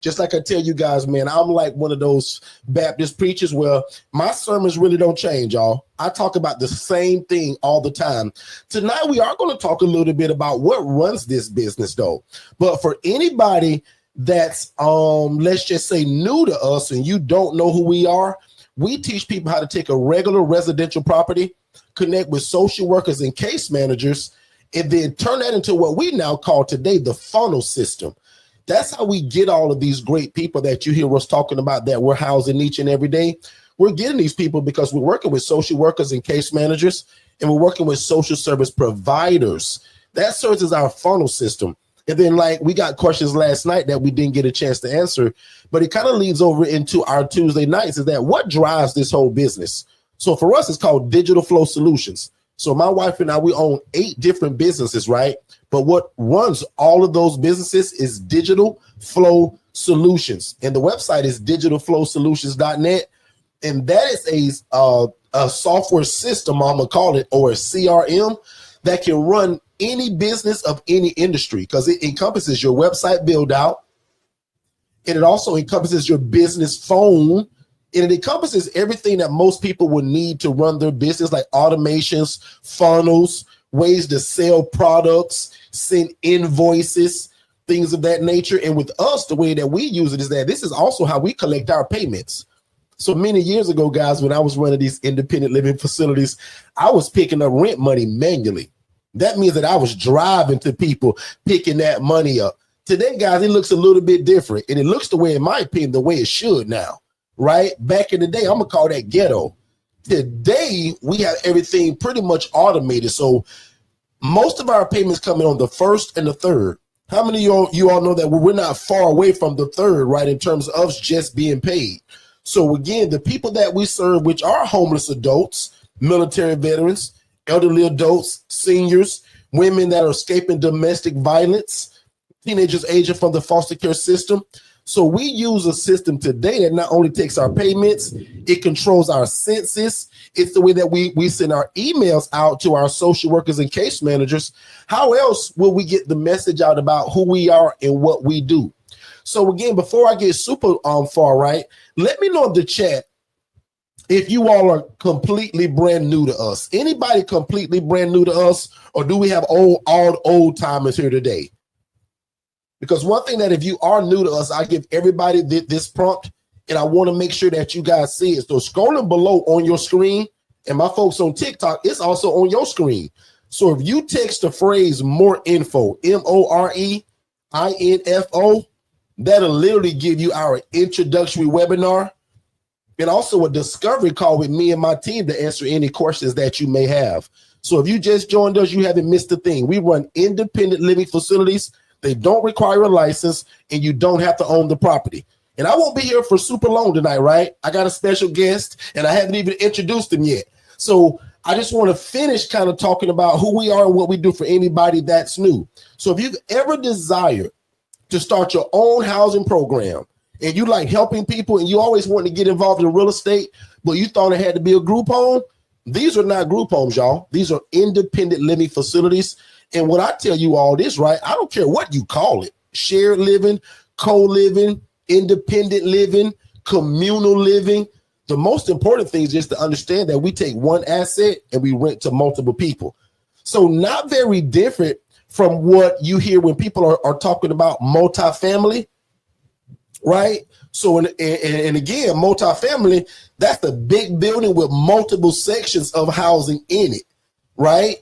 Just like I tell you guys, man, I'm like one of those Baptist preachers where my sermons really don't change, y'all. I talk about the same thing all the time. Tonight, we are going to talk a little bit about what runs this business, though. But for anybody that's, let's just say, new to us and you don't know who we are, we teach people how to take a regular residential property, connect with social workers and case managers, and then turn that into what we now call today the funnel system. That's how we get all of these great people that you hear us talking about that we're housing each and every day. We're getting these people because we're working with social workers and case managers, and we're working with social service providers. That serves as our funnel system. And then, like, we got questions last night that we didn't get a chance to answer, but it kind of leads over into our Tuesday nights, is that what drives this whole business? So for us, it's called Digital Flow Solutions. So my wife and I, we own 8 different businesses, right? But what runs all of those businesses is Digital Flow Solutions. And the website is digitalflowsolutions.net. And that is a software system, I'm going to call it, or a CRM, that can run any business of any industry, because it encompasses your website build out, and it also encompasses your business phone, and it encompasses everything that most people would need to run their business, like automations, funnels, ways to sell products, send invoices, things of that nature. And with us, the way that we use it is that this is also how we collect our payments. So many years ago, guys, when I was running these independent living facilities, I was picking up rent money manually. That means that I was driving to people, picking that money up. Today, guys, it looks a little bit different. And it looks the way, in my opinion, the way it should now, right? Back in the day, I'm going to call that ghetto. Today, we have everything pretty much automated. So most of our payments come in on the 1st and the 3rd. How many of you all know that we're not far away from the 3rd, right, in terms of us just being paid? So again, the people that we serve, which are homeless adults, military veterans, elderly adults, seniors, women that are escaping domestic violence, teenagers aging from the foster care system. So we use a system today that not only takes our payments, it controls our census. It's the way that we send our emails out to our social workers and case managers. How else will we get the message out about who we are and what we do? So again, before I get super far right, let me know in the chat if you all are completely brand new to us. Anybody completely brand new to us, or do we have old timers here today? Because one thing that if you are new to us, I give everybody this prompt, and I want to make sure that you guys see it. So scrolling below on your screen, and my folks on TikTok, it's also on your screen. So if you text the phrase more info, MOREINFO, that'll literally give you our introductory webinar and also a discovery call with me and my team to answer any questions that you may have. So if you just joined us, you haven't missed a thing. We run independent living facilities. They don't require a license, and you don't have to own the property. And I won't be here for super long tonight, right? I got a special guest, and I haven't even introduced him yet. So I just want to finish kind of talking about who we are and what we do for anybody that's new. So if you've ever desired to start your own housing program, and you like helping people, and you always want to get involved in real estate, but you thought it had to be a group home, these are not group homes, y'all. These are independent living facilities. And when I tell you all this, right, I don't care what you call it: shared living, co-living, independent living, communal living. The most important thing is just to understand that we take one asset and we rent to multiple people. So not very different from what you hear when people are talking about multifamily, right? So, and again, multifamily, that's the big building with multiple sections of housing in it, right?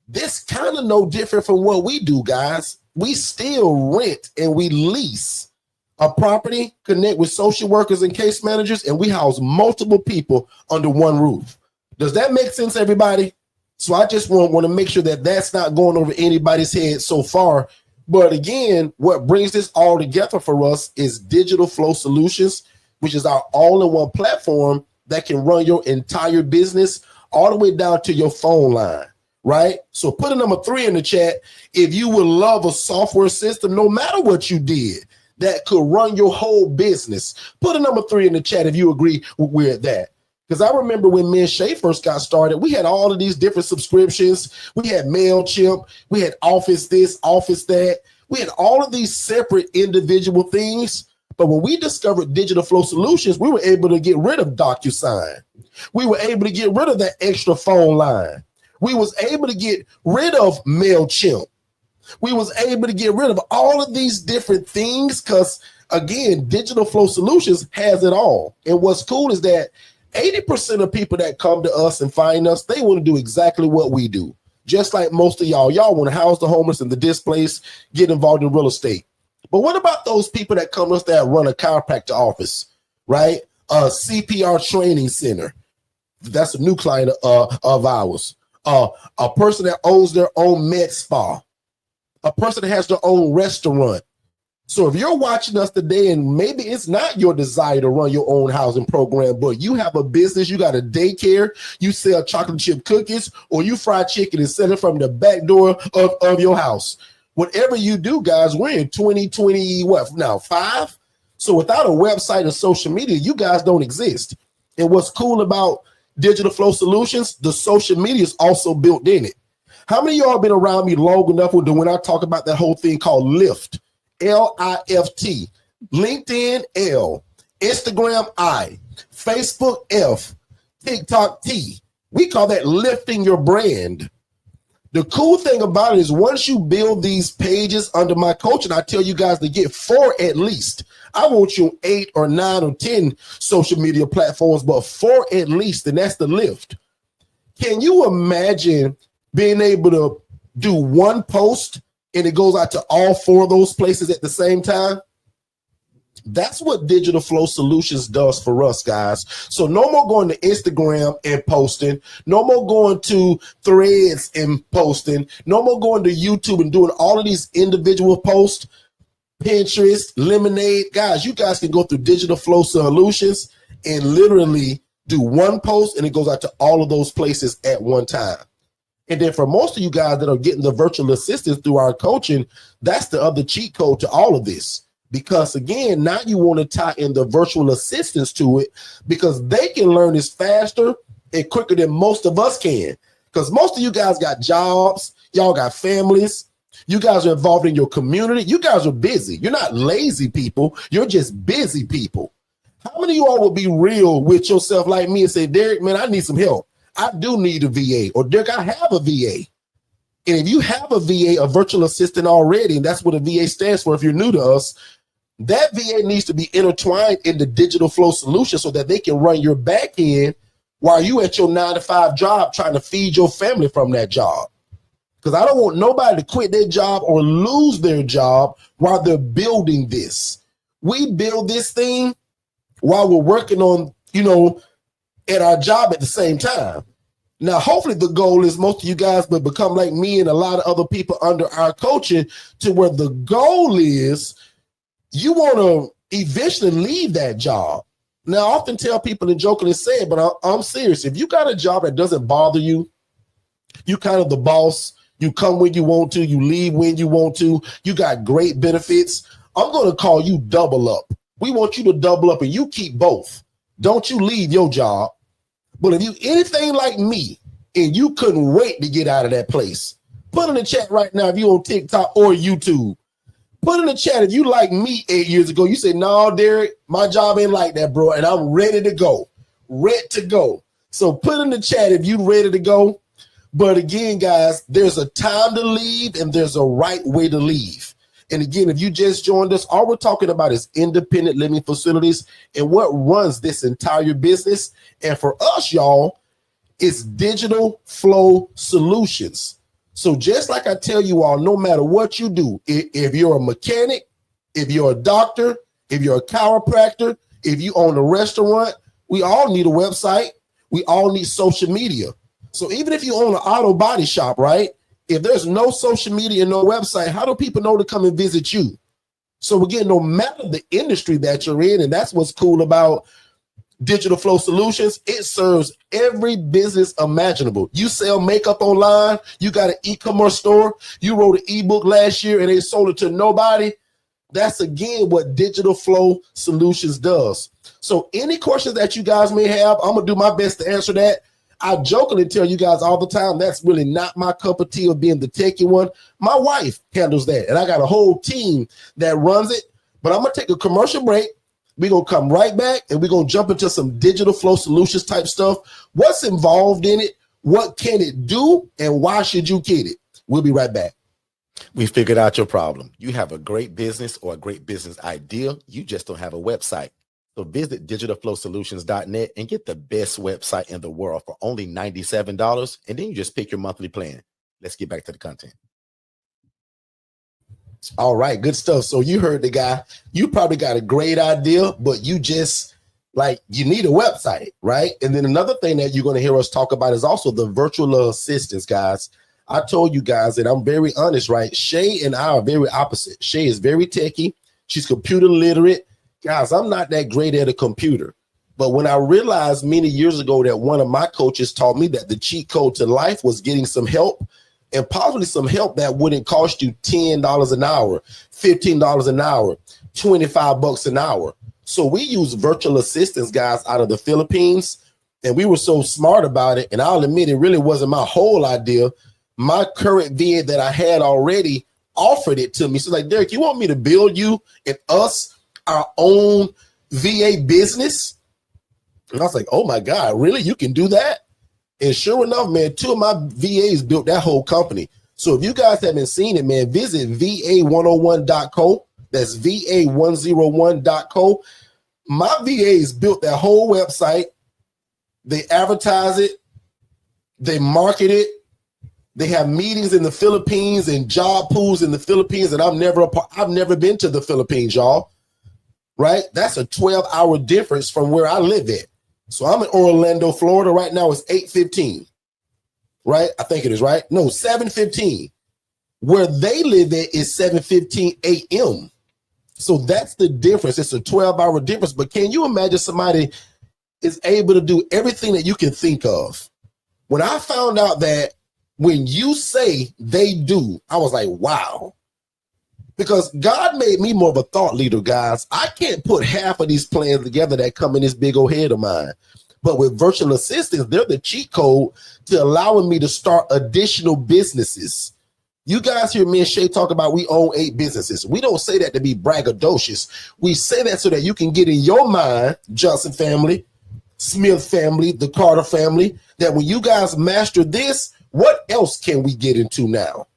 This kind of no different from what we do, guys. We still rent and we lease a property, connect with social workers and case managers, and we house multiple people under one roof. Does that make sense, everybody? So I just want to make sure that that's not going over anybody's head so far. But again, what brings this all together for us is Digital Flow Solutions, which is our all-in-one platform that can run your entire business all the way down to your phone line, right? So put a number 3 in the chat if you would love a software system, no matter what you did, that could run your whole business. Put a number 3 in the chat if you agree with that. Because I remember when me and Shay first got started, we had all of these different subscriptions. We had MailChimp, we had Office this, Office that. We had all of these separate individual things. But when we discovered Digital Flow Solutions, we were able to get rid of DocuSign. We were able to get rid of that extra phone line. We was able to get rid of MailChimp. We was able to get rid of all of these different things because, again, Digital Flow Solutions has it all. And what's cool is that 80% of people that come to us and find us, they want to do exactly what we do. Just like most of y'all want to house the homeless and the displaced, get involved in real estate. But what about those people that come to us that run a chiropractor office, right? A CPR training center. That's a new client of ours. A person that owns their own med spa. A person that has their own restaurant. So if you're watching us today and maybe it's not your desire to run your own housing program, but you have a business, you got a daycare, you sell chocolate chip cookies, or you fry chicken and sell it from the back door of your house. Whatever you do, guys, we're in 2020, what now, 5? So without a website and social media, you guys don't exist. And what's cool about Digital Flow Solutions, the social media is also built in it. How many of y'all been around me long enough when I talk about that whole thing called Lift? L-I-F-T, LinkedIn L, Instagram I, Facebook F, TikTok T. We call that lifting your brand. The cool thing about it is once you build these pages under my coaching, I tell you guys to get 4 at least. I want you 8 or 9 or 10 social media platforms, but 4 at least, and that's the lift. Can you imagine being able to do one post and it goes out to all 4 of those places at the same time? That's what Digital Flow Solutions does for us, guys. So no more going to Instagram and posting, no more going to Threads and posting, no more going to YouTube and doing all of these individual posts, Pinterest, Lemonade. Guys, you guys can go through Digital Flow Solutions and literally do one post and it goes out to all of those places at one time. And then for most of you guys that are getting the virtual assistants through our coaching, that's the other cheat code to all of this. Because again, now you want to tie in the virtual assistants to it because they can learn this faster and quicker than most of us can. Because most of you guys got jobs, y'all got families, you guys are involved in your community, you guys are busy. You're not lazy people, you're just busy people. How many of you all will be real with yourself like me and say, Derek, man, I need some help. I do need a VA, or Derek, I have a VA. And if you have a VA, a virtual assistant already, and that's what a VA stands for if you're new to us, that VA needs to be intertwined in the Digital Flow Solution so that they can run your back end while you at your 9-to-5 job trying to feed your family from that job. Because I don't want nobody to quit their job or lose their job while they're building this. We build this thing while we're working on, at our job at the same time. Now, hopefully the goal is most of you guys will become like me and a lot of other people under our coaching to where the goal is you want to eventually leave that job. Now, I often tell people and jokingly say it, but I'm serious. If you got a job that doesn't bother you, you kind of the boss, you come when you want to, you leave when you want to, you got great benefits, I'm going to call you double up. We want you to double up and you keep both. Don't you leave your job. But if you anything like me and you couldn't wait to get out of that place, put in the chat right now if you're on TikTok or YouTube. Put in the chat if you like me 8 years ago. You say, no, Derek, my job ain't like that, bro. And I'm ready to go. Ready to go. So put in the chat if you ready to go. But again, guys, there's a time to leave and there's a right way to leave. And again, if you just joined us, all we're talking about is independent living facilities and what runs this entire business. And for us, y'all, it's Digital Flow Solutions. So just like I tell you all, no matter what you do, if you're a mechanic, if you're a doctor, if you're a chiropractor, if you own a restaurant, we all need a website. We all need social media. So even if you own an auto body shop, right? If there's no social media and no website, how do people know to come and visit you? So again, no matter the industry that you're in, and that's what's cool about Digital Flow Solutions, it serves every business imaginable. You sell makeup online, you got an e-commerce store, you wrote an ebook last year and they sold it to nobody. That's again what Digital Flow Solutions does. So any questions that you guys may have, I'm gonna do my best to answer that. I jokingly tell you guys all the time, that's really not my cup of tea of being the techie one. My wife handles that, and I got a whole team that runs it. But I'm going to take a commercial break. We're going to come right back and we're going to jump into some digital flow solutions type stuff. What's involved in it? What can it do? And why should you get it? We'll be right back. We figured out your problem. You have a great business or a great business idea. You just don't have a website. So visit digitalflowsolutions.net and get the best website in the world for only $97. And then you just pick your monthly plan. Let's get back to the content. All right, good stuff. So you heard the guy. You probably got a great idea, but you just you need a website, right? And then another thing that you're going to hear us talk about is also the virtual assistants, guys. I told you guys that I'm very honest, right? Shay and I are very opposite. Shay is very techie. She's computer literate. Guys, I'm not that great at a computer. But when I realized many years ago that one of my coaches taught me that the cheat code to life was getting some help, and possibly some help that wouldn't cost you $10 an hour, $15 an hour, $25 an hour. So we use virtual assistants, guys, out of the Philippines. And we were so smart about it. And I'll admit it really wasn't my whole idea. My current VA that I had already offered it to me. So like, Derek, you want me to build you and us our own VA business? And I was like, oh my God, really? You can do that? And sure enough, man, 2 of my VAs built that whole company. So if you guys haven't seen it, man, visit va101.co. That's va101.co. My VAs built that whole website. They advertise it. They market it. They have meetings in the Philippines and job pools in the Philippines. And I've never been to the Philippines, y'all. Right? That's a 12-hour difference from where I live at. So I'm in Orlando, Florida. Right now it's 8:15. Right? I think it is, right? No, 7:15. Where they live at is 7:15 a.m. So that's the difference. It's a 12-hour difference. But can you imagine somebody is able to do everything that you can think of? When I found out that when you say they do, I was like, wow. Because God made me more of a thought leader, guys. I can't put half of these plans together that come in this big old head of mine. But with virtual assistants, they're the cheat code to allowing me to start additional businesses. You guys hear me and Shay talk about we own 8 businesses. We don't say that to be braggadocious. We say that so that you can get in your mind, Johnson family, Smith family, the Carter family, that when you guys master this, what else can we get into now?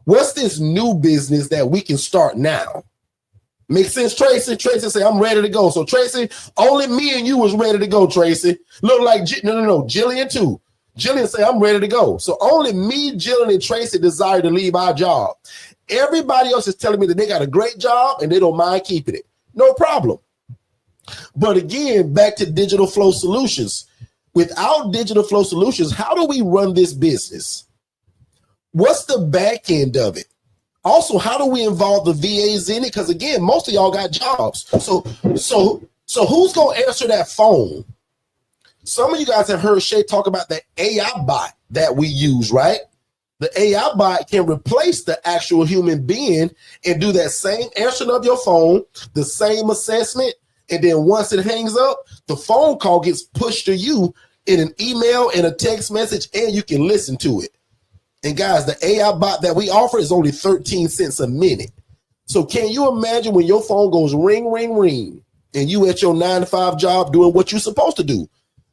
What's this new business that we can start now? Make sense, Tracy? Tracy say, I'm ready to go. So, Tracy, only me and you was ready to go, Tracy. Look like, no, Jillian too. Jillian say, I'm ready to go. So only me, Jillian, and Tracy desire to leave our job. Everybody else is telling me that they got a great job and they don't mind keeping it. No problem. But again, back to digital flow solutions. Without digital flow solutions, how do we run this business? What's the back end of it? Also, how do we involve the VAs in it? Because again, most of y'all got jobs. So who's going to answer that phone? Some of you guys have heard Shay talk about the AI bot that we use, right? The AI bot can replace the actual human being and do that same answering of your phone, the same assessment. And then once it hangs up, the phone call gets pushed to you in an email and a text message, and you can listen to it. And guys, the AI bot that we offer is only 13 cents a minute. So can you imagine when your phone goes ring, ring, ring, and you at your 9-to-5 job doing what you're supposed to do?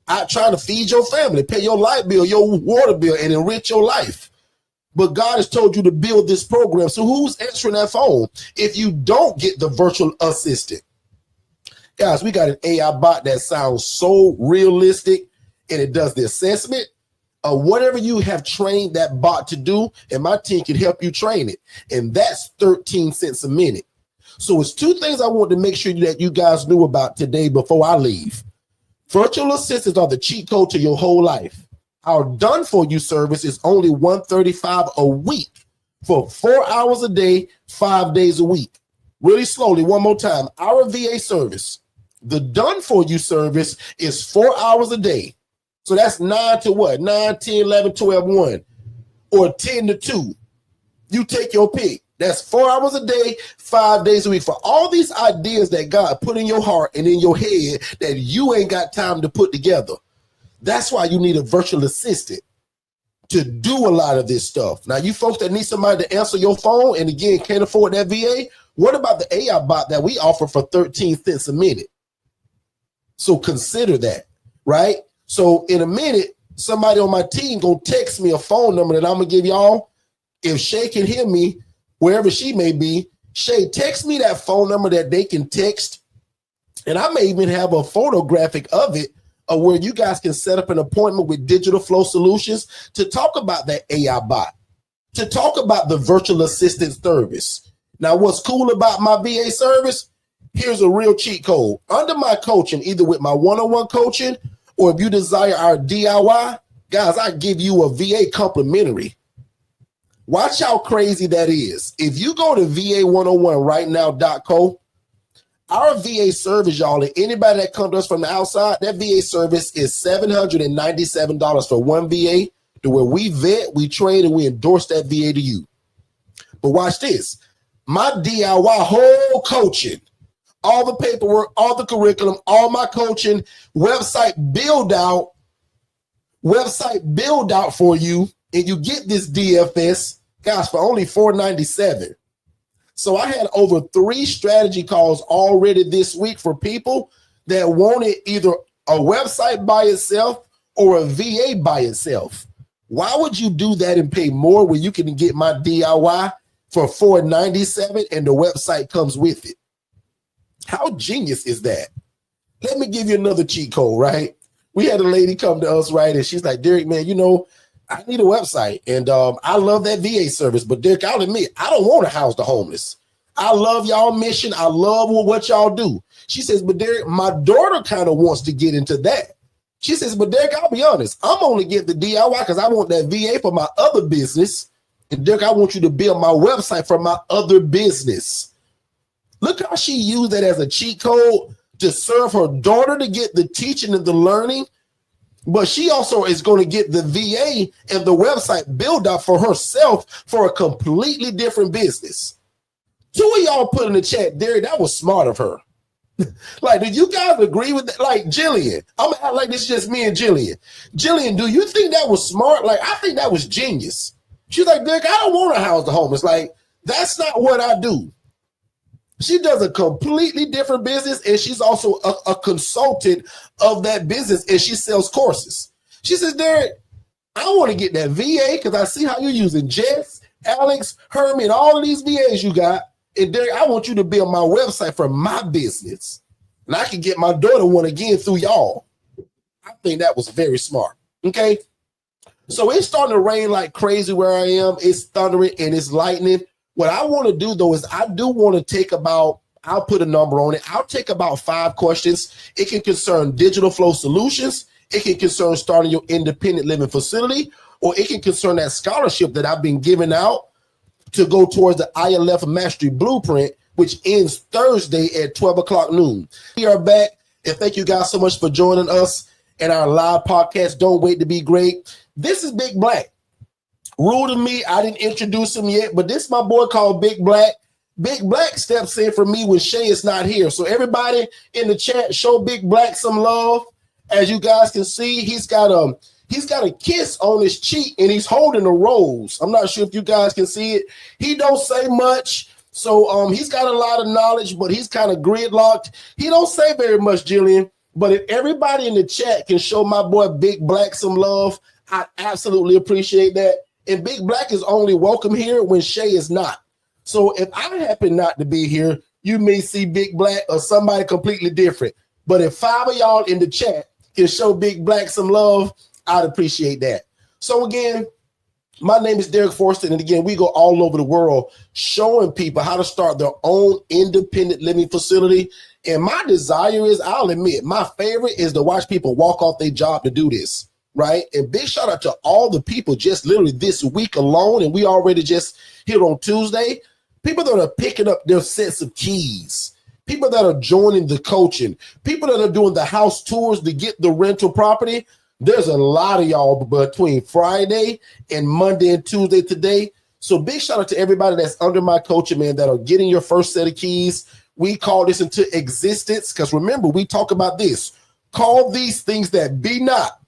Out trying to feed your family, pay your light bill, your water bill, and enrich your life. But God has told you to build this program. So who's answering that phone if you don't get the virtual assistant? Guys, we got an AI bot that sounds so realistic, and it does the assessment of whatever you have trained that bot to do, and my team can help you train it. And that's 13 cents a minute. So it's 2 things I want to make sure that you guys knew about today before I leave. Virtual assistants are the cheat code to your whole life. Our done for you service is only $135 a week for 4 hours a day, 5 days a week. Really slowly, one more time. Our VA service, the done for you service is 4 hours a day. So that's 9 to what? 9, 10, 11, 12, 1, or 10 to 2. You take your pick. That's 4 hours a day, 5 days a week. For all these ideas that God put in your heart and in your head that you ain't got time to put together. That's why you need a virtual assistant to do a lot of this stuff. Now, you folks that need somebody to answer your phone and again can't afford that VA, What about the AI bot that we offer for 13 cents a minute? So consider that, right? So in a minute, somebody on my team gonna text me a phone number that I'm gonna give y'all. If Shay can hear me, wherever she may be, Shay, text me that phone number that they can text. And I may even have a photographic of it where you guys can set up an appointment with Digital Flow Solutions to talk about that AI bot, to talk about the virtual assistant service. Now, what's cool about my VA service? Here's a real cheat code. Under my coaching, either with my one-on-one coaching or if you desire our DIY, guys, I give you a VA complimentary. Watch how crazy that is. If you go to va101rightnow.co, our VA service, y'all, and anybody that comes to us from the outside, that VA service is $797 for one VA, to where we vet, we train, and we endorse that VA to you. But watch this. My DIY whole coaching, all the paperwork, all the curriculum, all my coaching, website build out for you, and you get this DFS, guys, for only $497. So I had over 3 strategy calls already this week for people that wanted either a website by itself or a VA by itself. Why would you do that and pay more when you can get my DIY for $497 and the website comes with it? How genius is that? Let me give you another cheat code, right? We had a lady come to us, right? And she's like, Derek, man, I need a website. And I love that VA service. But Derek, I'll admit, I don't want to house the homeless. I love y'all mission. I love what y'all do. She says, but Derek, my daughter kind of wants to get into that. She says, but Derek, I'll be honest. I'm only getting the DIY because I want that VA for my other business. And Derek, I want you to build my website for my other business. Look how she used that as a cheat code to serve her daughter to get the teaching and the learning. But she also is going to get the VA and the website build out for herself for a completely different business. 2 of y'all put in the chat, Derek, that was smart of her. Like, do you guys agree with that? Like, Jillian, I'm gonna act like this is just me and Jillian. Jillian, do you think that was smart? Like, I think that was genius. She's like, Derek, I don't want to house the homeless. Like, that's not what I do. She does a completely different business, and she's also a consultant of that business, and she sells courses. She says, Derek, I want to get that VA because I see how you're using Jess, Alex, Hermie, and all of these VAs you got. And Derek, I want you to build my website for my business. And I can get my daughter one again through y'all. I think that was very smart. Okay. So it's starting to rain like crazy where I am. It's thundering and it's lightning. What I want to do, though, is I do want to take about, I'll put a number on it. I'll take about 5 questions. It can concern Digital Flow Solutions. It can concern starting your independent living facility, or it can concern that scholarship that I've been giving out to go towards the ILF Mastery Blueprint, which ends Thursday at 12 o'clock noon. We are back, and thank you guys so much for joining us in our live podcast, Don't Wait to Be Great. This is Big Black. Rude to me, I didn't introduce him yet, but this is my boy called Big Black. Big Black steps in for me when Shay is not here. So everybody in the chat, show Big Black some love. As you guys can see, he's got a kiss on his cheek and he's holding a rose. I'm not sure if you guys can see it. He don't say much. So he's got a lot of knowledge, but he's kind of gridlocked. He don't say very much, Jillian. But if everybody in the chat can show my boy Big Black some love, I absolutely appreciate that. And Big Black is only welcome here when Shay is not. So if I happen not to be here, you may see Big Black or somebody completely different. But if 5 of y'all in the chat can show Big Black some love, I'd appreciate that. So again, my name is Derek Forster, and again, we go all over the world showing people how to start their own independent living facility. And my desire is, I'll admit, my favorite is to watch people walk off their job to do this. Right. And big shout out to all the people just literally this week alone. And we already just here on Tuesday, people that are picking up their sets of keys, people that are joining the coaching, people that are doing the house tours to get the rental property. There's a lot of y'all between Friday and Monday and Tuesday today. So big shout out to everybody that's under my coaching, man, that are getting your first set of keys. We call this into existence because remember, we talk about this. Call these things that be not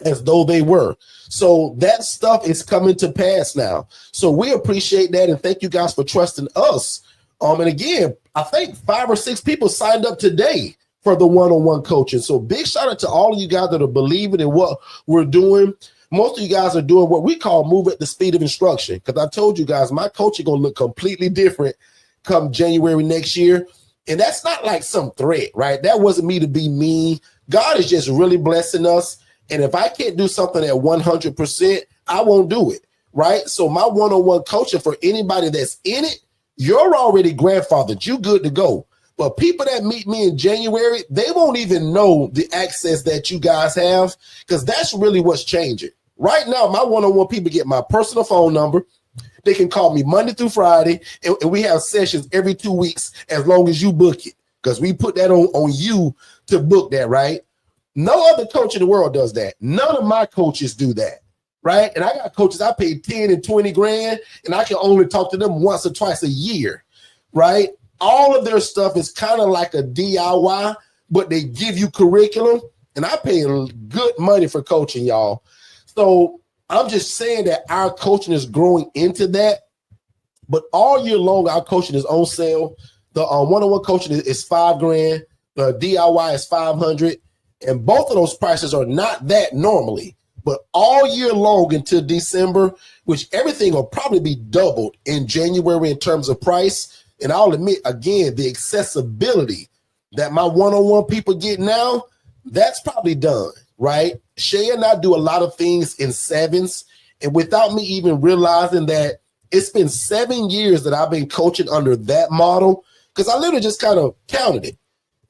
as though they were. So that stuff is coming to pass now. So we appreciate that. And thank you guys for trusting us And again, I think 5 or 6 people signed up today for the one-on-one coaching. So big shout out to all of you guys that are believing in what we're doing. Most of you guys are doing what we call move at the speed of instruction. Because I told you guys, my coaching going to look completely different come January next year. And that's not like some threat, right? That wasn't me to be mean. God is just really blessing us. And if I can't do something at 100%, I won't do it, right? So my one-on-one coaching for anybody that's in it, you're already grandfathered. You good to go. But people that meet me in January, they won't even know the access that you guys have, because that's really what's changing. Right now, my one-on-one people get my personal phone number. They can call me Monday through Friday, and we have sessions every 2 weeks as long as you book it, because we put that on you to book that, right? No other coach in the world does that. None of my coaches do that, right? And I got coaches I pay 10 and 20 grand, and I can only talk to them once or twice a year, right? All of their stuff is kind of like a DIY, but they give you curriculum, and I pay good money for coaching, y'all. So I'm just saying that our coaching is growing into that, but all year long, our coaching is on sale. The one-on-one coaching is $5 grand. The DIY is $500, and both of those prices are not that normally, but all year long until December, which everything will probably be doubled in January in terms of price. And I'll admit, again, the accessibility that my one-on-one people get now, that's probably done, right? Shay and I do a lot of things in sevens, and without me even realizing that it's been 7 years that I've been coaching under that model, because I literally just kind of counted it.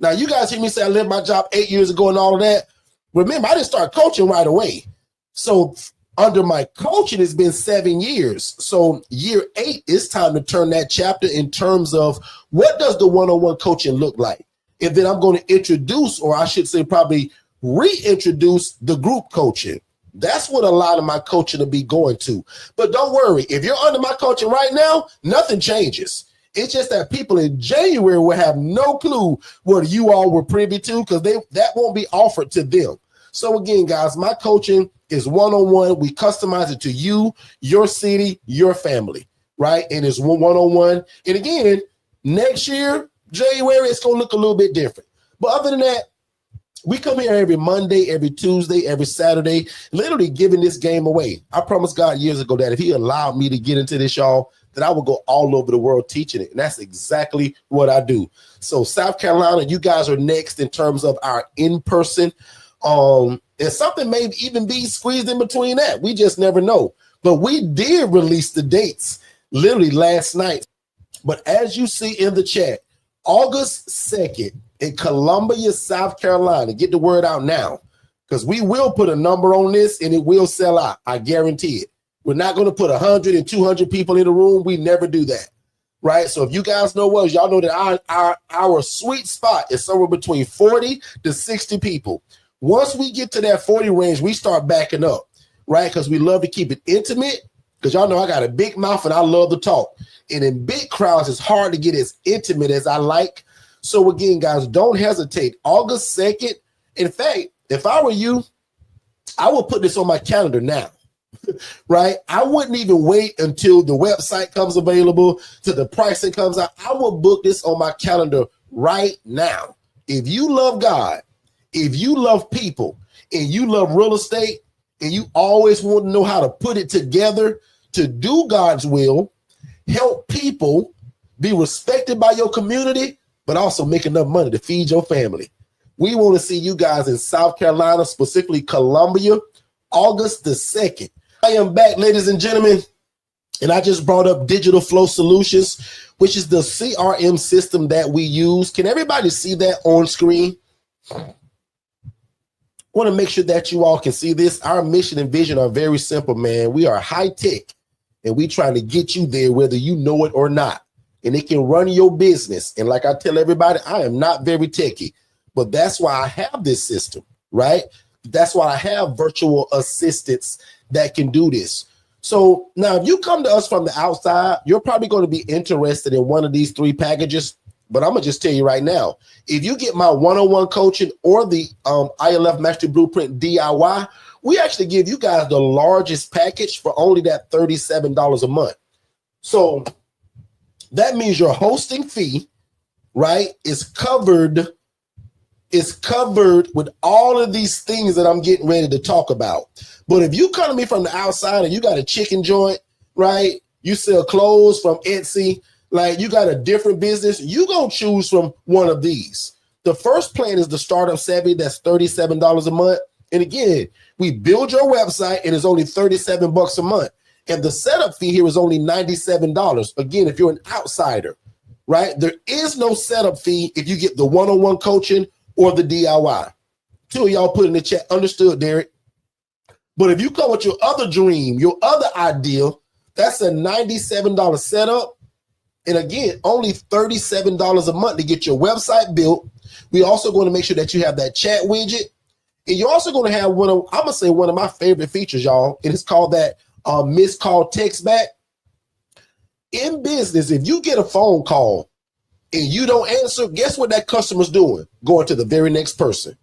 Now, you guys hear me say I left my job 8 years ago and all of that. Remember, I didn't start coaching right away. So under my coaching, it's been 7 years. So year 8, it's time to turn that chapter in terms of what does the one-on-one coaching look like? And then I'm going to introduce, or I should say probably reintroduce, the group coaching. That's what a lot of my coaching will be going to. But don't worry, if you're under my coaching right now, nothing changes. It's just that people in January will have no clue what you all were privy to, because that won't be offered to them. So again, guys, my coaching is one-on-one. We customize it to you, your city, your family, right? And it's one-on-one. And again, next year, January, it's going to look a little bit different. But other than that, we come here every Monday, every Tuesday, every Saturday, literally giving this game away. I promised God years ago that if he allowed me to get into this, y'all, that I would go all over the world teaching it. And that's exactly what I do. So South Carolina, you guys are next in terms of our in-person. And something may even be squeezed in between that. We just never know. But we did release the dates literally last night. But as you see in the chat, August 2nd in Columbia, South Carolina. Get the word out now, because we will put a number on this and it will sell out. I guarantee it. We're not going to put 100 and 200 people in the room. We never do that, right? So if you guys know us, y'all know that our sweet spot is somewhere between 40 to 60 people. Once we get to that 40 range, we start backing up, right? Because we love to keep it intimate, because y'all know I got a big mouth and I love to talk. And in big crowds, it's hard to get as intimate as I like. So again, guys, don't hesitate. August 2nd. In fact, if I were you, I would put this on my calendar now, right? I wouldn't even wait until the website comes available, till the pricing comes out. I will book this on my calendar right now. If you love God, if you love people, and you love real estate, and you always want to know how to put it together to do God's will, help people, be respected by your community, but also make enough money to feed your family. We want to see you guys in South Carolina, specifically Columbia, August the 2nd. I am back, ladies and gentlemen, and I just brought up Digital Flow Solutions, which is the CRM system that we use. Can everybody see that on screen? I want to make sure that you all can see this. Our mission and vision are very simple, man. We are high tech, and we trying to get you there whether you know it or not. And it can run your business. And like I tell everybody, I am not very techy, but that's why I have this system, right? That's why I have virtual assistants that can do this. So now if you come to us from the outside, you're probably going to be interested in one of these 3 packages. But I'm going to just tell you right now, if you get my one-on-one coaching or the ILF Mastery Blueprint DIY, we actually give you guys the largest package for only that $37 a month. So That means your hosting fee, right, is covered with all of these things that I'm getting ready to talk about. But if you come to me from the outside and you got a chicken joint, right, you sell clothes from Etsy, like you got a different business, you gonna choose from one of these. The first plan is the Startup Savvy. That's $37 a month. And again, we build your website and it's only $37 a month. And the setup fee here is only $97. Again, if you're an outsider, right? There is no setup fee if you get the one-on-one coaching or the DIY. Two of y'all put in the chat, understood, Derek. But if you come with your other dream, your other ideal, that's a $97 setup. And again, only $37 a month to get your website built. We also going to make sure that you have that chat widget. And you're also going to have one of my favorite features, y'all. And it's called that missed call text back. In business, if you get a phone call and you don't answer, guess what that customer's doing? Going to the very next person.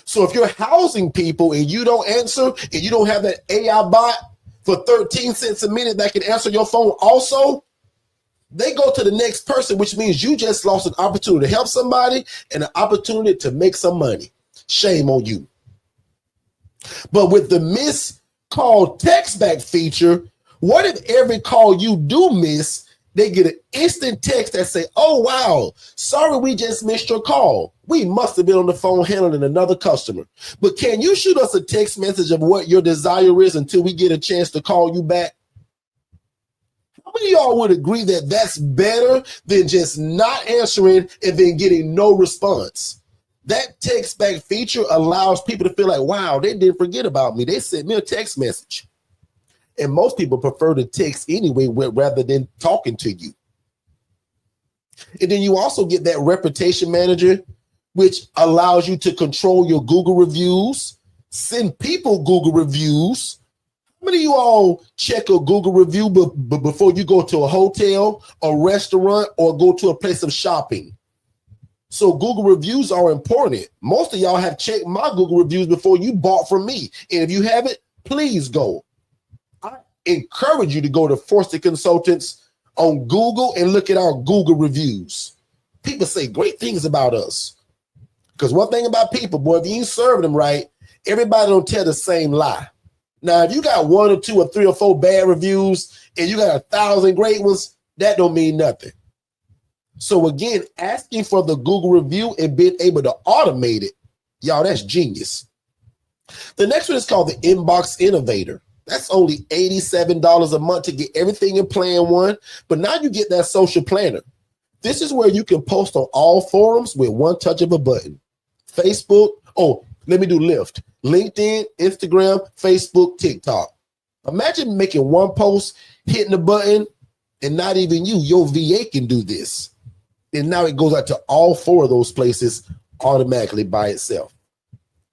So if you're housing people and you don't answer and you don't have that AI bot for 13 cents a minute that can answer your phone also, they go to the next person, which means you just lost an opportunity to help somebody and an opportunity to make some money. Shame on you. But with the missed call text back feature, what if every call you do miss, they get an instant text that say, oh, wow, sorry, we just missed your call. We must have been on the phone handling another customer. But can you shoot us a text message of what your desire is until we get a chance to call you back? How many of y'all would agree that that's better than just not answering and then getting no response? That text back feature allows people to feel like, wow, they didn't forget about me. They sent me a text message. And most people prefer to text anyway rather than talking to you. And then you also get that reputation manager, which allows you to control your Google reviews, send people Google reviews. How many of you all check a Google review before you go to a hotel, a restaurant, or go to a place of shopping? So Google reviews are important. Most of y'all have checked my Google reviews before you bought from me. And if you haven't, please go. I encourage you to go to Forster Consultants on Google and look at our Google reviews. People say great things about us. Because one thing about people, boy, if you ain't serving them right, everybody don't tell the same lie. Now, if you got 1 or 2 or 3 or 4 bad reviews and you got 1,000 great ones, that don't mean nothing. So again, asking for the Google review and being able to automate it, y'all, that's genius. The next one is called the Inbox Innovator. That's only $87 a month to get everything in Plan 1. But now you get that social planner. This is where you can post on all forums with one touch of a button. Facebook. Oh, let me do Lyft. LinkedIn, Instagram, Facebook, TikTok. Imagine making one post, hitting the button, and not even you, your VA can do this. And now it goes out to all 4 of those places automatically by itself.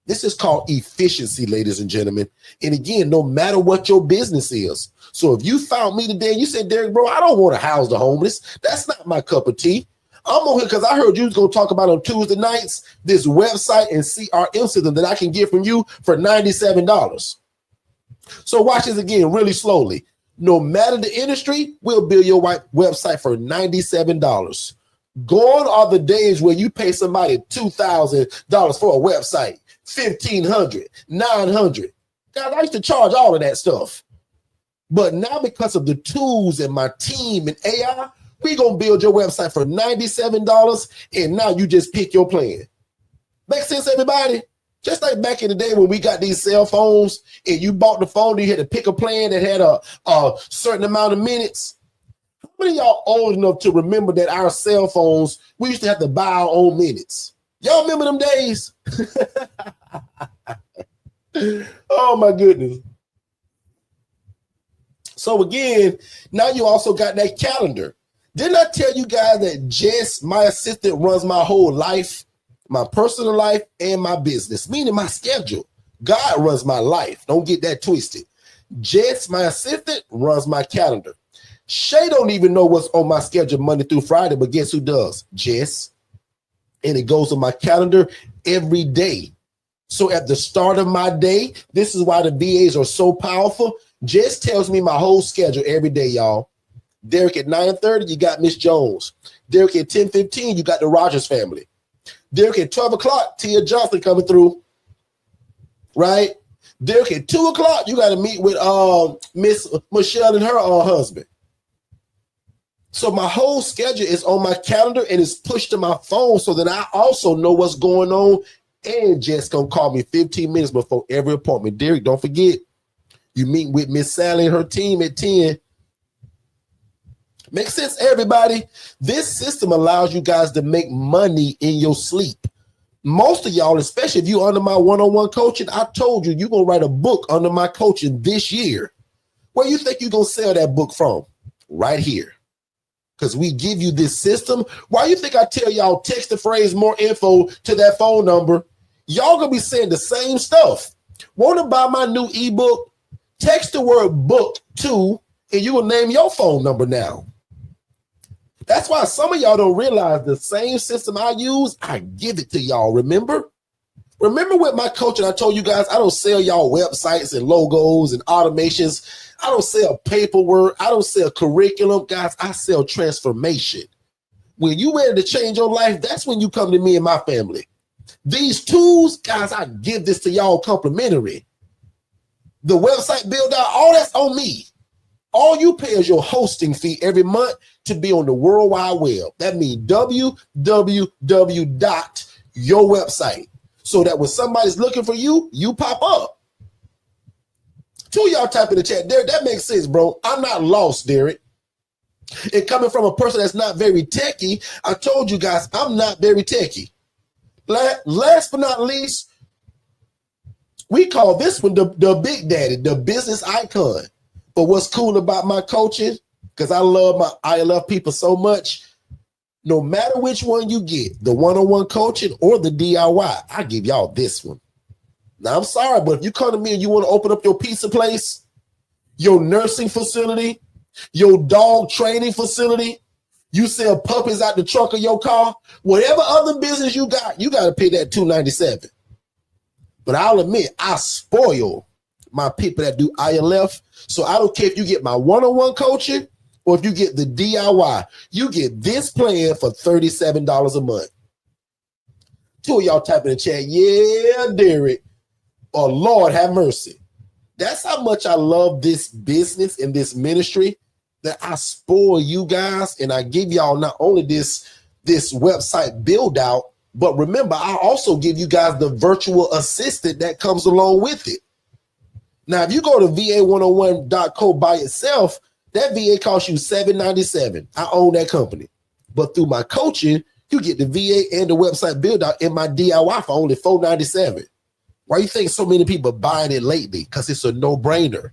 This is called efficiency, ladies and gentlemen. And again, no matter what your business is. So if you found me today and you said, Derek, bro, I don't want to house the homeless. That's not my cup of tea. I'm on here because I heard you was going to talk about on Tuesday nights this website and CRM system that I can get from you for $97. So watch this again really slowly. No matter the industry, we'll build your website for $97. Gone are the days where you pay somebody $2,000 for a website, $1,500, $900. Guys, I used to charge all of that stuff. But now because of the tools and my team and AI, we're going to build your website for $97, and now you just pick your plan. Make sense, everybody? Just like back in the day when we got these cell phones and you bought the phone, you had to pick a plan that had a certain amount of minutes. How many of y'all old enough to remember that our cell phones, we used to have to buy our own minutes? Y'all remember them days? Oh, my goodness. So again, now you also got that calendar. Didn't I tell you guys that Jess, my assistant, runs my whole life, my personal life and my business, meaning my schedule? God runs my life. Don't get that twisted. Jess, my assistant, runs my calendar. Shay don't even know what's on my schedule Monday through Friday, but guess who does? Jess. And it goes on my calendar every day. So at the start of my day, this is why the VAs are so powerful. Jess tells me my whole schedule every day, y'all. Derek, at 9:30, you got Miss Jones. Derek, at 10:15, you got the Rogers family. Derek, at 12 o'clock, Tia Johnson coming through, right? Derek, at 2 o'clock, you got to meet with Miss Michelle and her husband. So my whole schedule is on my calendar and it's pushed to my phone so that I also know what's going on. And Jess gonna call me 15 minutes before every appointment. Derek, don't forget, you meet with Miss Sally and her team at 10. Makes sense, everybody? This system allows you guys to make money in your sleep. Most of y'all, especially if you're under my one-on-one coaching, I told you you're going to write a book under my coaching this year. Where you think you're going to sell that book from? Right here. Because we give you this system. Why you think I tell y'all text the phrase more info to that phone number? Y'all going to be saying the same stuff. Want to buy my new ebook? Text the word book to, and you will name your phone number now. That's why some of y'all don't realize the same system I use, I give it to y'all. Remember with my coaching, I told you guys, I don't sell y'all websites and logos and automations. I don't sell paperwork. I don't sell curriculum. Guys, I sell transformation. When you ready to change your life, that's when you come to me and my family. These tools, guys, I give this to y'all complimentary. The website build out, all that's on me. All you pay is your hosting fee every month to be on the World Wide Web. That means www.yourwebsite. So that when somebody's looking for you, you pop up. Two of y'all type in the chat, Derek, that makes sense, bro. I'm not lost, Derek. And coming from a person that's not very techie, I told you guys, I'm not very techie. Last but not least, we call this one the Big Daddy, the business icon. But what's cool about my coaching, because I love people so much, no matter which one you get, the one-on-one coaching or the DIY, I give y'all this one. Now, I'm sorry, but if you come to me and you want to open up your pizza place, your nursing facility, your dog training facility, you sell puppies out the trunk of your car, whatever other business you got to pay that $297. But I'll admit, I spoil my people that do ILF. So I don't care if you get my one-on-one coaching or if you get the DIY, you get this plan for $37 a month. Two of y'all type in the chat, yeah, Derek, or Lord have mercy. That's how much I love this business and this ministry, that I spoil you guys and I give y'all not only this website build out, but remember, I also give you guys the virtual assistant that comes along with it. Now, if you go to va101.co by itself, that VA costs you $797. I own that company. But through my coaching, you get the VA and the website build out in my DIY for only $497. Why you think so many people are buying it lately? Because it's a no-brainer.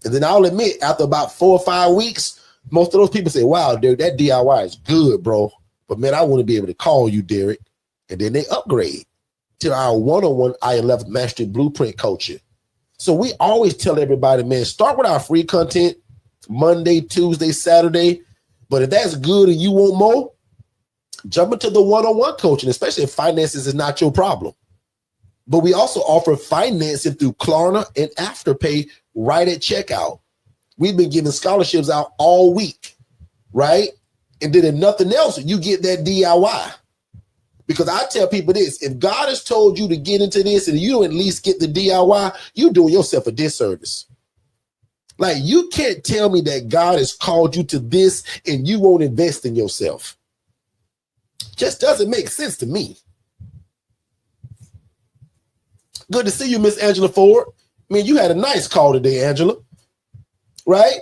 And then I'll admit, after about 4 or 5 weeks, most of those people say, wow, Derek, that DIY is good, bro. But man, I want to be able to call you, Derek. And then they upgrade to our one-on-one ILF Mastery Blueprint coaching. So we always tell everybody, man, start with our free content Monday, Tuesday, Saturday. But if that's good and you want more, jump into the one-on-one coaching, especially if finances is not your problem. But we also offer financing through Klarna and Afterpay right at checkout. We've been giving scholarships out all week, right? And then if nothing else, you get that DIY. Because I tell people this, if God has told you to get into this and you don't at least get the DIY, you're doing yourself a disservice. Like, you can't tell me that God has called you to this and you won't invest in yourself. Just doesn't make sense to me. Good to see you, Miss Angela Ford. I mean, you had a nice call today, Angela, right?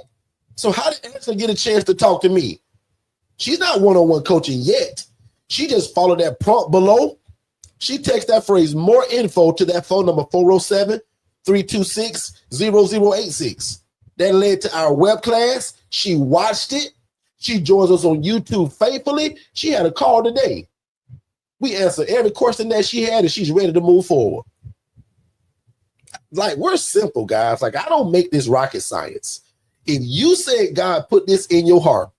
So how did Angela get a chance to talk to me? She's not one-on-one coaching yet. She just followed that prompt below. She texted that phrase more info to that phone number 407-326-0086. That led to our web class. She watched it. She joins us on YouTube faithfully. She had a call today. We answered every question that she had and she's ready to move forward. Like, we're simple, guys. Like, I don't make this rocket science. If you said God put this in your heart,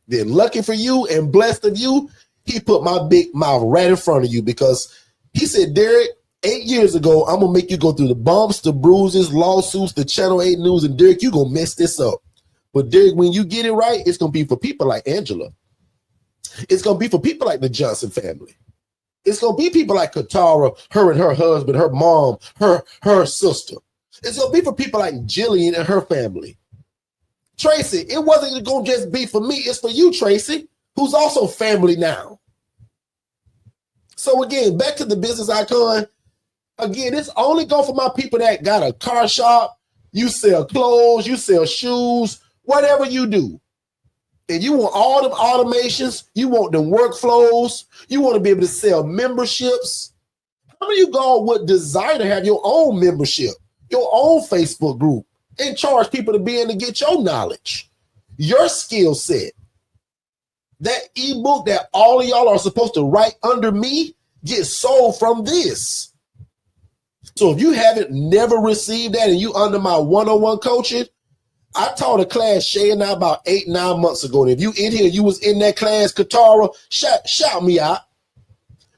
then lucky for you and blessed of you, he put my big mouth right in front of you, because he said, Derek, 8 years ago, I'm going to make you go through the bumps, the bruises, lawsuits, the Channel 8 news, and Derek, you're going to mess this up. But Derek, when you get it right, it's going to be for people like Angela. It's going to be for people like the Johnson family. It's going to be people like Katara, her and her husband, her mom, her sister. It's going to be for people like Jillian and her family. Tracy, it wasn't going to just be for me. It's for you, Tracy, who's also family now. So again, back to the business icon. Again, it's only go for my people that got a car shop. You sell clothes, you sell shoes, whatever you do. And you want all them automations, you want them workflows, you want to be able to sell memberships. How many of you go would desire to have your own membership, your own Facebook group, and charge people to be in to get your knowledge, your skill set? That ebook that all of y'all are supposed to write under me gets sold from this. So if you haven't never received that and you under my one-on-one coaching, I taught a class, Shay and I, about 8-9 months ago. And if you in here, you was in that class, Katara, shout me out.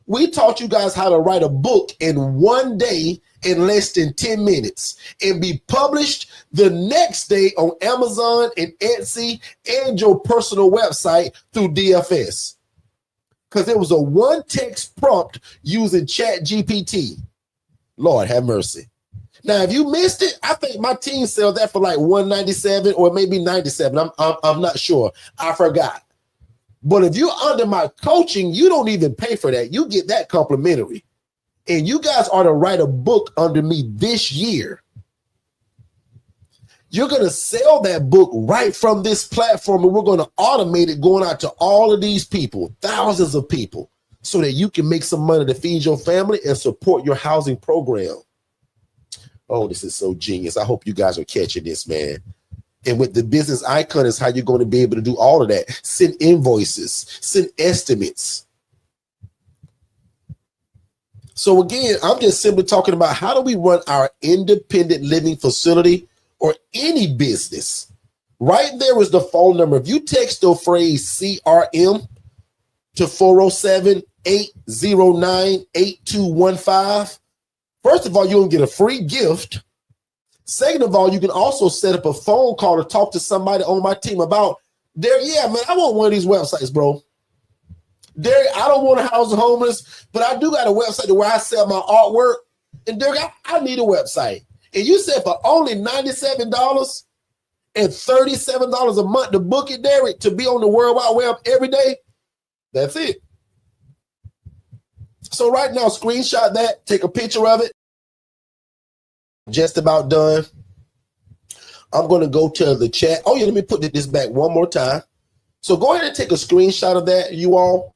We taught you guys how to write a book in one day in less than 10 minutes and be published the next day on Amazon and Etsy and your personal website through DFS. Because it was a one text prompt using ChatGPT. Lord have mercy. Now, if you missed it, I think my team sells that for like $197 or maybe $97. I'm not sure. I forgot. But if you're under my coaching, you don't even pay for that. You get that complimentary. And you guys are to write a book under me this year. You're going to sell that book right from this platform, and we're going to automate it going out to all of these people, thousands of people, so that you can make some money to feed your family and support your housing program. Oh, this is so genius. I hope you guys are catching this, man. And with the business icon is how you're going to be able to do all of that. Send invoices, send estimates. So again, I'm just simply talking about how do we run our independent living facility or any business. Right there is the phone number. If you text the phrase CRM to 407-809-8215, first of all, you'll get a free gift. Second of all, you can also set up a phone call to talk to somebody on my team about, yeah, man, I want one of these websites, bro. Derek, I don't want to house the homeless, but I do got a website where I sell my artwork. And Derek, I need a website. And you said for only $97 and $37 a month to book it, Derek, to be on the World Wide Web every day. That's it. So right now, screenshot that, take a picture of it. Just about done. I'm going to go to the chat. Oh, yeah, let me put this back one more time. So go ahead and take a screenshot of that, you all.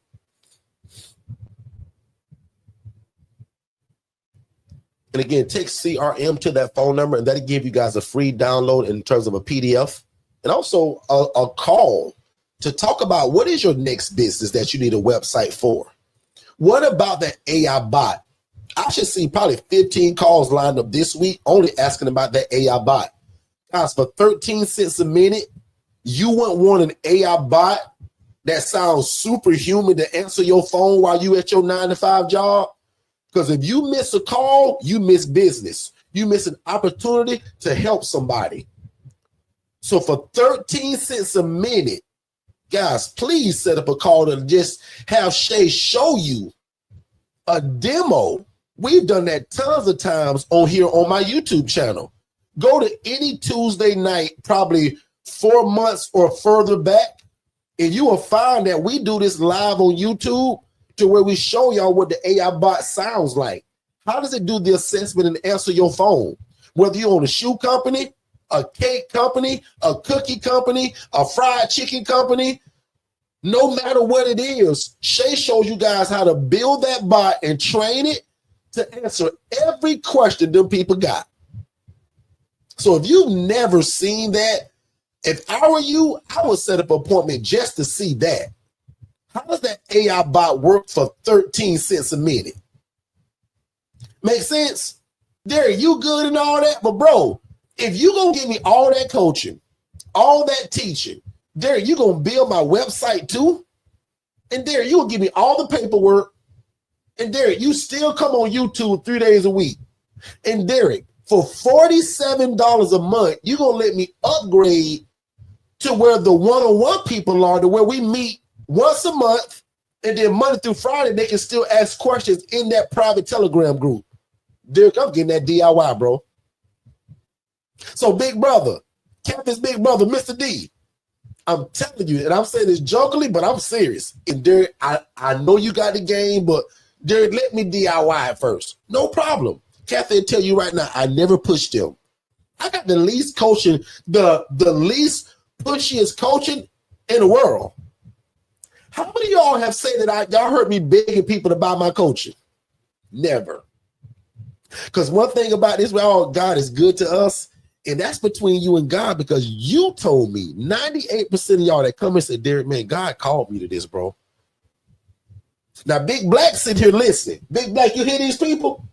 And again, text CRM to that phone number, and that'll give you guys a free download in terms of a PDF and also a call to talk about what is your next business that you need a website for. What about that AI bot? I should see probably 15 calls lined up this week only asking about that AI bot. Guys, for 13 cents a minute, you wouldn't want an AI bot that sounds superhuman to answer your phone while you at your 9-to-5 job? Because if you miss a call, you miss business. You miss an opportunity to help somebody. So for 13 cents a minute, guys, please set up a call to just have Shay show you a demo. We've done that tons of times on here on my YouTube channel. Go to any Tuesday night, probably 4 months or further back, and you will find that we do this live on YouTube to where we show y'all what the AI bot sounds like. How does it do the assessment and answer your phone? Whether you own a shoe company, a cake company, a cookie company, a fried chicken company, no matter what it is, Shay shows you guys how to build that bot and train it to answer every question them people got. So if you've never seen that, if I were you, I would set up an appointment just to see that. How does that AI bot work for 13 cents a minute? Make sense? Derek, you good and all that, but bro, if you gonna give me all that coaching, all that teaching, Derek, you gonna build my website too? And Derek, you gonna give me all the paperwork, and Derek, you still come on YouTube 3 days a week. And Derek, for $47 a month, you gonna let me upgrade to where the one-on-one people are, to where we meet once a month, and then Monday through Friday, they can still ask questions in that private Telegram group. Derek, I'm getting that DIY, bro. So big brother, Captain's big brother, Mr. D, I'm telling you, and I'm saying this jokingly, but I'm serious. And Derek, I know you got the game, but Derek, let me DIY it first. No problem. Kathy will tell you right now, I never pushed them. I got the least coaching, the least pushiest coaching in the world. How many of y'all have said that y'all heard me begging people to buy my coaching? Never. Because one thing about this, God is good to us, and that's between you and God, because you told me 98% of y'all that come and say, Derek, man, God called me to this, bro. Now, Big Black sit here listening. Big Black, you hear these people?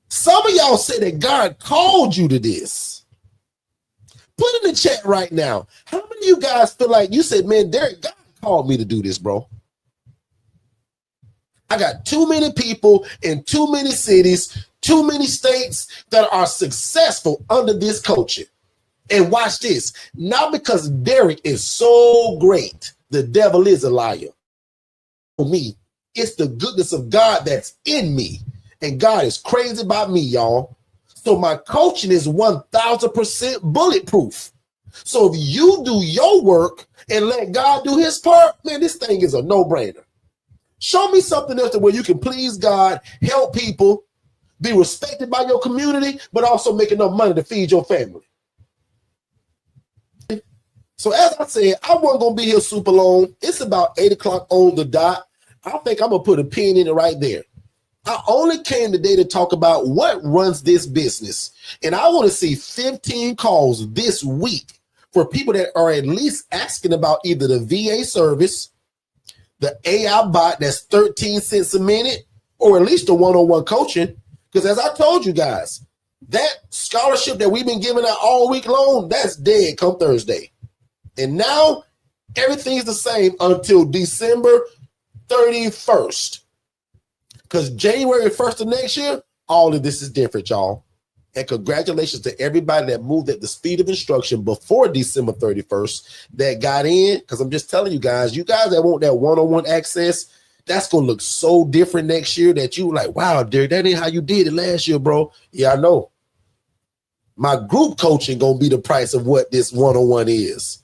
Some of y'all say that God called you to this. Put in the chat right now. How many of you guys feel like you said, man, Derek, God called me to do this, bro? I got too many people in too many cities, too many states that are successful under this coaching. And watch this. Not because Derek is so great, the devil is a liar. For me, it's the goodness of God that's in me. And God is crazy about me, y'all. So my coaching is 1000% bulletproof. So if you do your work and let God do his part, man, this thing is a no-brainer. Show me something else where you can please God, help people, be respected by your community, but also make enough money to feed your family. So as I said, I wasn't going to be here super long. It's about 8 o'clock on the dot. I think I'm going to put a pin in it right there. I only came today to talk about what runs this business. And I want to see 15 calls this week for people that are at least asking about either the VA service, the AI bot that's 13 cents a minute, or at least the one-on-one coaching. Because as I told you guys, that scholarship that we've been giving out all week long, that's dead come Thursday. And now everything's the same until December 31st. Because January 1st of next year, all of this is different, y'all. And congratulations to everybody that moved at the speed of instruction before December 31st that got in. Because I'm just telling you guys that want that one-on-one access, that's going to look so different next year that you like, wow, Derek, that ain't how you did it last year, bro. Yeah, I know. My group coaching going to be the price of what this one-on-one is.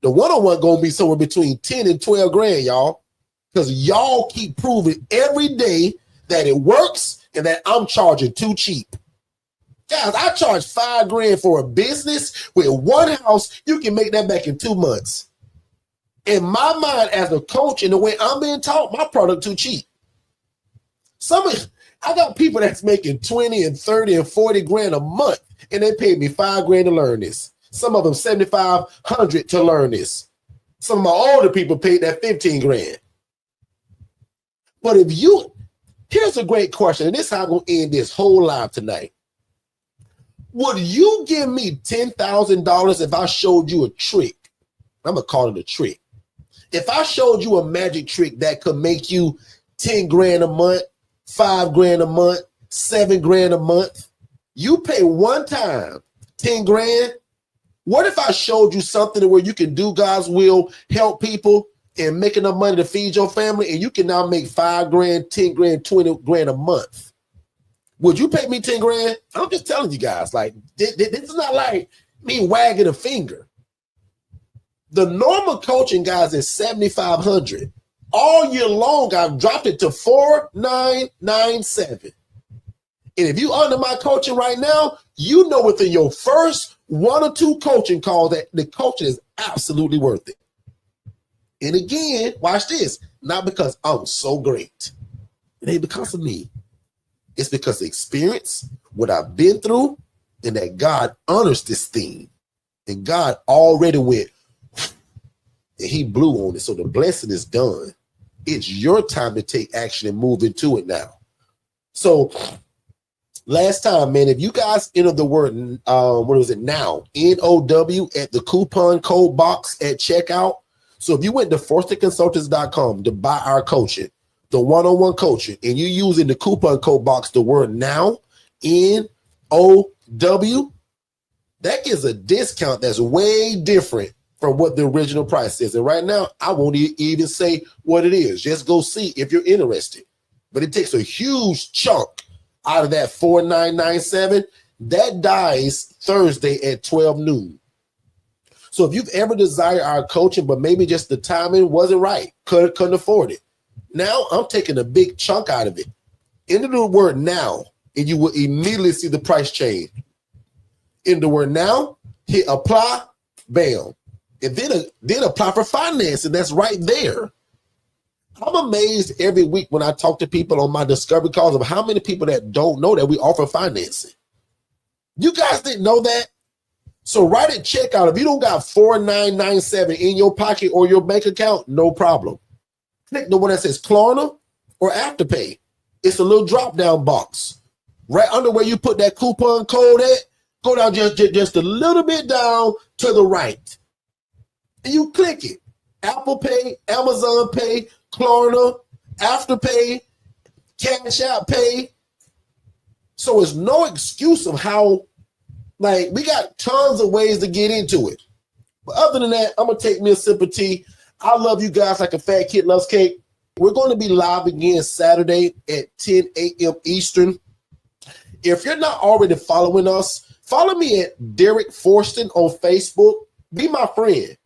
The one-on-one going to be somewhere between 10 and 12 grand, y'all. Because y'all keep proving every day that it works and that I'm charging too cheap. Guys, I charge $5 grand for a business with one house. You can make that back in 2 months. In my mind, as a coach and the way I'm being taught, my product too cheap. I got people that's making 20 and 30 and 40 grand a month, and they paid me $5 grand to learn this. Some of them $7,500 to learn this. Some of my older people paid that 15 grand. But here's a great question, and this is how I'm going to end this whole live tonight. Would you give me $10,000 if I showed you a trick? I'm going to call it a trick. If I showed you a magic trick that could make you 10 grand a month, 5 grand a month, 7 grand a month, you pay one time 10 grand. What if I showed you something where you can do God's will, help people, and make enough money to feed your family, and you can now make 5 grand, 10 grand, 20 grand a month? Would you pay me 10 grand? I'm just telling you guys, like, this is not like me wagging a finger. The normal coaching, guys, is $7,500. All year long, I've dropped it to $4,997. And if you under my coaching right now, you know within your first 1 or 2 coaching calls that the coaching is absolutely worth it. And again, watch this. Not because I'm so great. It ain't because of me. It's because of experience, what I've been through, and that God honors this thing. And God already went, and he blew on it. So the blessing is done. It's your time to take action and move into it now. So last time, man, if you guys enter the word, what was it now? NOW at the coupon code box at checkout. So if you went to ForsterConsultants.com to buy our coaching, the one-on-one coaching, and you using the coupon code box, the word now, NOW, that gives a discount that's way different from what the original price is. And right now, I won't even say what it is. Just go see if you're interested. But it takes a huge chunk out of that $4,997. That dies Thursday at 12 noon. So if you've ever desired our coaching, but maybe just the timing wasn't right, couldn't afford it, now I'm taking a big chunk out of it. Enter the word now, and you will immediately see the price change. In the word now, hit apply, bam. And then apply for financing. That's right there. I'm amazed every week when I talk to people on my discovery calls of how many people that don't know that we offer financing. You guys didn't know that? So right at checkout, if you don't got $4,997 in your pocket or your bank account, no problem. Click the one that says Klarna or Afterpay. It's a little drop-down box. Right under where you put that coupon code at, go down just a little bit down to the right. And you click it. Apple Pay, Amazon Pay, Klarna, Afterpay, Cash App Pay. So it's no excuse of how, like, we got tons of ways to get into it. But other than that, I'm going to take me a sip of tea. I love you guys like a fat kid loves cake. We're going to be live again Saturday at 10 a.m. Eastern. If you're not already following us, follow me at Derek Forston on Facebook. Be my friend.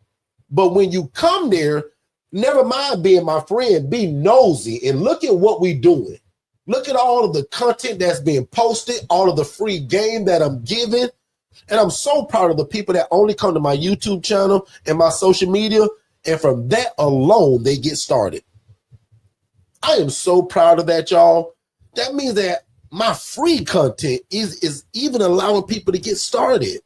But when you come there, never mind being my friend, be nosy and look at what we're doing. Look at all of the content that's being posted, all of the free game that I'm giving. And I'm so proud of the people that only come to my YouTube channel and my social media. And from that alone, they get started. I am so proud of that, y'all. That means that my free content is even allowing people to get started.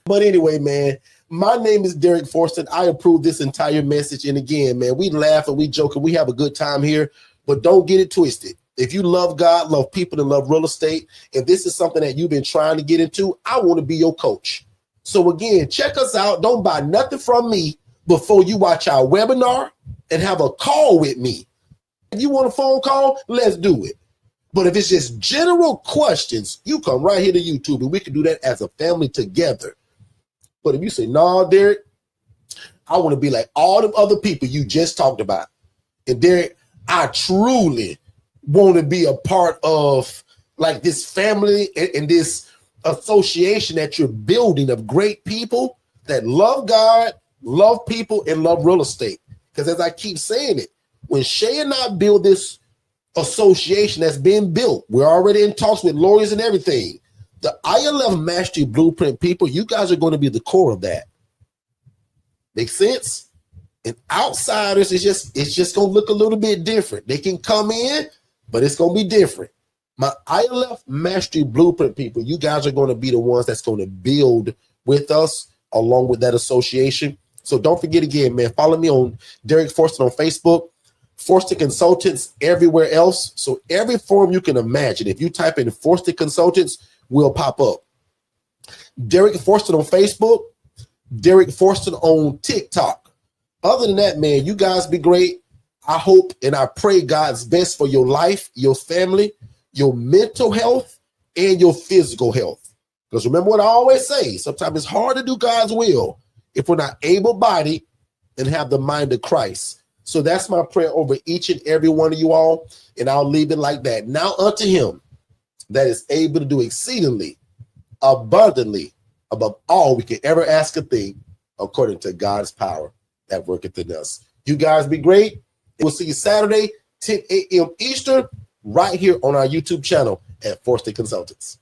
But anyway, man, my name is Derek Forston. I approve this entire message. And again, man, we laugh and we joke and we have a good time here, but don't get it twisted. If you love God, love people, and love real estate, and this is something that you've been trying to get into, I want to be your coach. So again, check us out. Don't buy nothing from me before you watch our webinar and have a call with me. If you want a phone call, let's do it. But if it's just general questions, you come right here to YouTube and we can do that as a family together. But if you say, no, Derek, I want to be like all the other people you just talked about. And Derek, I truly want to be a part of like this family and this association that you're building of great people that love God, love people, and love real estate. Because as I keep saying it, when Shay and I build this association that's being built, we're already in talks with lawyers and everything. The ILF Mastery Blueprint people, you guys are going to be the core of that. Make sense? And outsiders, it's just going to look a little bit different. They can come in, but it's going to be different. My ILF Mastery Blueprint people, you guys are going to be the ones that's going to build with us along with that association. So don't forget again, man, follow me on Derek Forston on Facebook, Forston Consultants everywhere else. So every forum you can imagine, if you type in Forston Consultants, will pop up. Derek Forston on Facebook, Derek Forston on TikTok. Other than that, man, you guys be great. I hope and I pray God's best for your life, your family, your mental health, and your physical health. Because remember what I always say, sometimes it's hard to do God's will if we're not able-bodied and have the mind of Christ. So that's my prayer over each and every one of you all, and I'll leave it like that. Now unto him that is able to do exceedingly, abundantly, above all we can ever ask a thing, according to God's power that worketh in us. You guys be great. We'll see you Saturday, 10 a.m. Eastern, right here on our YouTube channel at Forston Consultants.